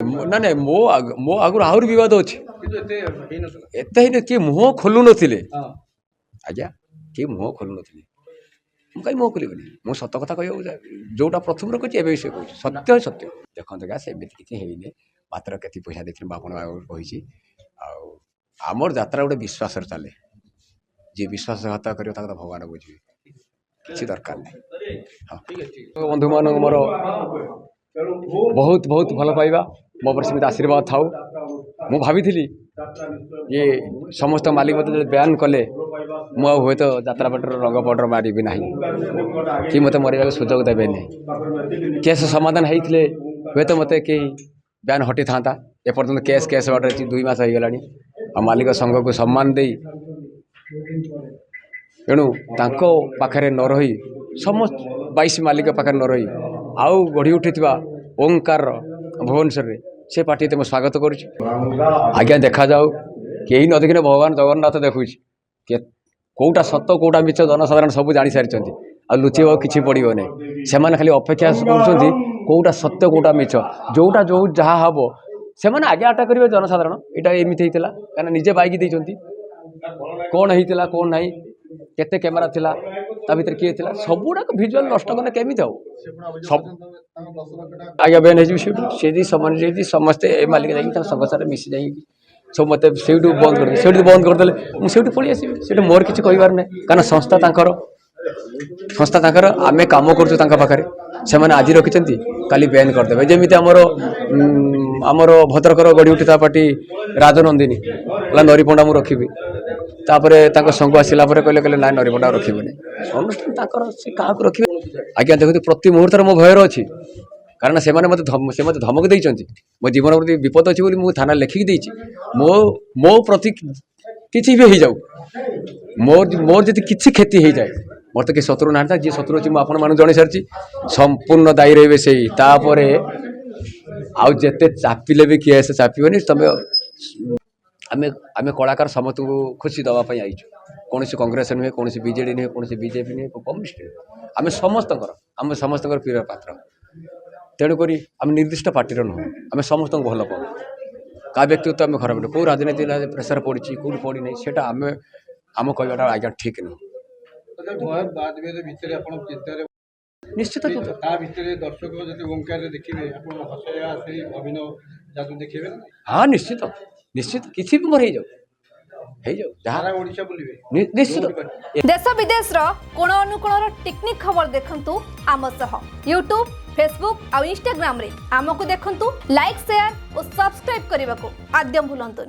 ना ना मो आगु आहरी बद अच्छे एत किए मुह खोलु नथिले आज्ञा किए मुह खोलु नथिले कहीं मुह खोलनी मु सत कथा कह जोटा प्रथम रखुच्छी एवं से कहूँ सत्य सत्य देखते क्या सेमती किसी है मात्र के पैसा देखिए बापन कही आमर यात्रा गोटे विश्वास चले जी विश्वासघात कर भगवान बुझे किसी दरकार नहीं हाँ बंधु मान मोर बहुत बहुत भल पाइबा मो पर सेमती आशीर्वाद थाउ मु भावी ये समस्त मालिक मत बयान कले मु हे तो यात्रा पटर रंग पटर मारि ना कि मत मरवा सुजोग देवे नहीं केस समाधान होते हे तो मत कहीं बयान हटी था एपर्तंत केस केस बाटे 2 मास हो गला मालिक संघ को सम्मान दे तेणु पाखे न रही समस्त 22 मालिक पाखे न रही आउ गढ़ी उठी ओंकार भुवनेश्वर से पार्टी तो स्वागत करुँच देखा जाऊ कहीं न देखने भगवान जगन्नाथ देखुँ कौटा सत कौटा मिछ जनसाधारण सब जानी सारी आ लुचेब किसी पड़ो नहीं से खाली अपेक्षा कर कौटा सत्य कौटा मिछ जोटा जो जहाँ हम से आगे अटैक करेंगे जनसाधारण यहाँ एमती होता कहीं निजे बाइक देती कौन होता कौन ना केते कैमेरा थिला ता भीतर किए थिला सबुड़ाक भिजुआल नष्ट कले केमी जाऊ सब आज्ञा बेन है समस्ते मालिक जाकि संघसार मिसी जा सब मत से बंद करदे मुझे पलि आसबि मोर किसी कहबार ना कारण संस्था आम कम कर से आज रखिंट काली बैन करदे जमी आमर भद्रकर गढ़ी उठा पार्टी राजनंदिनी नरीपंडा मु रखी तापर संघ आसला कहले ना नरीपंडा रखिबे अनुष्ठान से क्या रखिए आज्ञा देखते प्रति मुहूर्त मो भयर अच्छी कारण से मत धमक देती मो जीवन प्रति विपद अच्छी मुझे थाना लिखिकी देती मो प्रति किसी भी हो जाऊ मोर जी किसी क्षति हो जाए मोर तो किसी शत्रु ना जी शत्रु अच्छी मुझे मान जन सारी संपूर्ण दायी रे से आउ जिते चापिले भी किए से चापीबनी तुम आम कलाकार समस्त को खुशी दवाई आईचु कौन कांग्रेस नुहे कौन बीजेडी नुहे कौन बीजेपी नुहे कम्युनिस्ट आम समस्त प्रिय पात्र तेणुक आम निर्दिष्ट पार्टी नुह आम समस्त भल पाऊ क्या व्यक्तित्व आम खराब कौ राजनीति प्रेसर पड़ी कौट पड़ी ना से आम कहटा आज्ञा ठीक नुह निश्चित हाँ निश्चित निश्चित किसी भी मोर निश्चित देश विदेश कोण अनुकोण टेक्निक खबर देखंतु आम सह यूट्यूब फेसबुक और इंस्टाग्राम रे आमको देखंतु लाइक शेयर और सब्सक्राइब करने को आद्य भूलंतुनी।